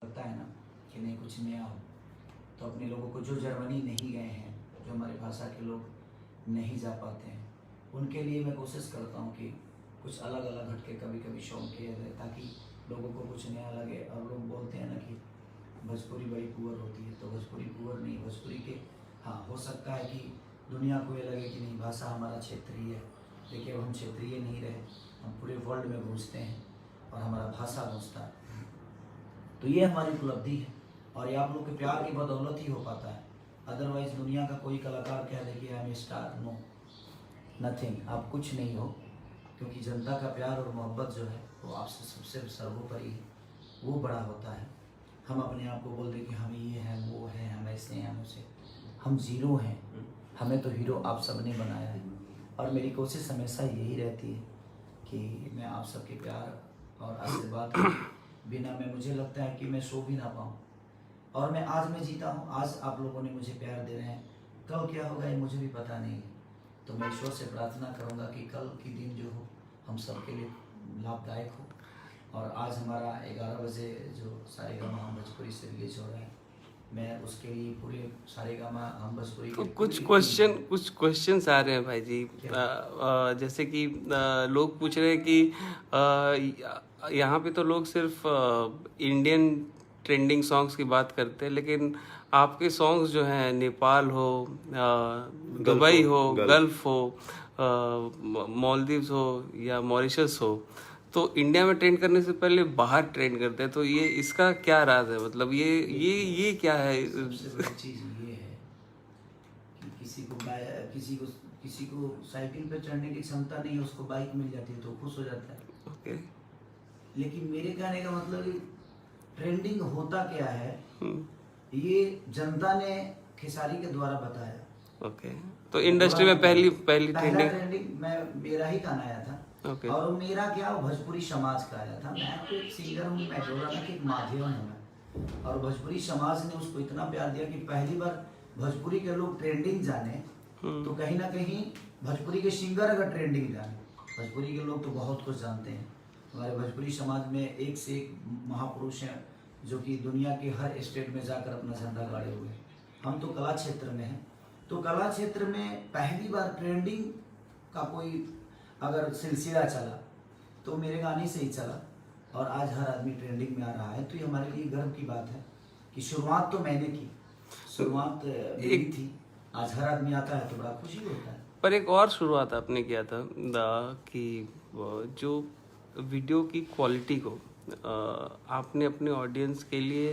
लगता है ना कि नहीं कुछ नया हो। तो अपने लोगों को जो जर्मनी नहीं गए हैं, जो हमारी भाषा के लोग नहीं जा पाते हैं, उनके लिए मैं कोशिश करता हूँ कि कुछ अलग अलग हटके कभी कभी शो किया जाए, ताकि लोगों को कुछ नया लगे। और लोग बोलते हैं ना कि भोजपुरी बड़ी पुअर होती है, तो भोजपुरी पुअर नहीं, भोजपुरी के हाँ हो सकता है कि दुनिया को ये लगे कि नहीं भाषा हमारा क्षेत्रीय है, लेकिन अब हम क्षेत्रीय नहीं रहे, हम पूरे वर्ल्ड में गूंजते हैं और हमारा भाषा गूंजता है। तो ये हमारी उपलब्धि है और ये आप लोग के प्यार की बदौलत ही हो पाता है। अदरवाइज दुनिया का कोई कलाकार कह दे कि I am star, no nothing, आप कुछ नहीं हो, क्योंकि जनता का प्यार और मोहब्बत जो है वो आपसे सबसे सर्वोपरि है, वो बड़ा होता है। हम अपने आप को बोल दें कि हम ये हैं वो हैं, हम ऐसे हैं हम उसे, हम जीरो हैं, हमें तो हीरो आप सब ने बनाया है। और मेरी कोशिश हमेशा यही रहती है कि मैं आप सबके प्यार और आशीर्वाद के बिना मैं मुझे लगता है कि मैं सो भी ना पाऊँ। और मैं आज मैं जीता हूँ, आज आप लोगों ने मुझे प्यार दे रहे हैं, कल क्या होगा ये मुझे भी पता नहीं है। तो मैं ईश्वर से प्रार्थना करूँगा कि कल की दिन जो हो हम सबके लिए लाभदायक हो। और आज हमारा 11 बजे जो सारेगामा हम भोजपुरी से रिलीज हो रहा है, मैं उसके लिए पूरे सारेगामा हम भोजपुरी तो कुछ क्वेश्चंस आ रहे हैं भाई जी। जैसे कि लोग पूछ रहे हैं कि यहाँ पे तो लोग सिर्फ इंडियन ट्रेंडिंग सॉन्ग्स की बात करते हैं, लेकिन आपके सॉन्ग्स जो हैं नेपाल हो, दुबई हो, गल्फ हो, मालदीव्स हो या मॉरिशस हो, तो इंडिया में ट्रेंड करने से पहले बाहर ट्रेंड करते हैं। तो ये इसका क्या राज है? मतलब ये क्या है? सबसे बड़ी चीज़ ये है कि किसी को साइकिल पे चढ़ने की क्षमता नहीं है, उसको बाइक मिल जाती है तो खुश हो जाता है। ओके। लेकिन मेरे कहने का मतलब ट्रेंडिंग होता क्या है, ये जनता ने खेसारी के द्वारा बताया। ओके। तो इंडस्ट्री में पहली ट्रेंडिंग मेरा ही गाना आया था। ओके। और मेरा क्या भोजपुरी समाज का आया था। मैं तो एक सिंगर हूँ, मैं बोला ना कि एक माध्यम हूँ मैं, और भोजपुरी समाज ने उसको इतना प्यार दिया कि पहली बार भोजपुरी के लोग ट्रेंडिंग जाने, तो कहीं ना कहीं भोजपुरी के सिंगर अगर ट्रेंडिंग जाने, भोजपुरी के लोग तो बहुत कुछ जानते हैं। हमारे भोजपुरी समाज में एक से एक महापुरुष हैं जो कि दुनिया के हर स्टेट में जाकर अपना झंडा गाड़े हुए हैं। हम तो कला क्षेत्र में हैं, तो कला क्षेत्र में पहली बार ट्रेंडिंग का कोई अगर सिलसिला चला तो मेरे गाने से ही चला, और आज हर आदमी ट्रेंडिंग में आ रहा है। तो ये हमारे लिए गर्व की बात है कि शुरुआत तो मैंने की, शुरुआत मेरी थी, आज हर आदमी आता है तो बड़ा खुशी होता है। पर एक और शुरुआत आपने किया था कि जो वीडियो की क्वालिटी को आपने अपने ऑडियंस के लिए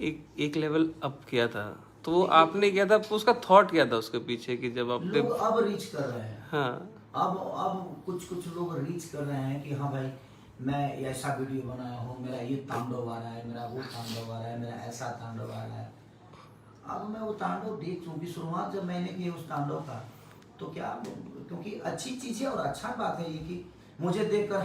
एक लेवल अप किया था। तो वो आपने किया था, उसका थॉट क्या था उसके पीछे कि जब आपने लोग अब रीच कर रहे हैं। हाँ, अब कुछ लोग रीच कर रहे हैं कि हाँ भाई मैं ऐसा वीडियो बनाया हूँ, मेरा ये तांडव आ रहा है, मेरा वो तांडव आ रहा है, मेरा ऐसा तांडव आ रहा है। अब मैं वो तांडव देख चूंकि शुरुआत जब मैंने की उस तांडव का, तो क्या, क्योंकि अच्छी चीज़ है और अच्छा बात है ये कि मुझे देखकर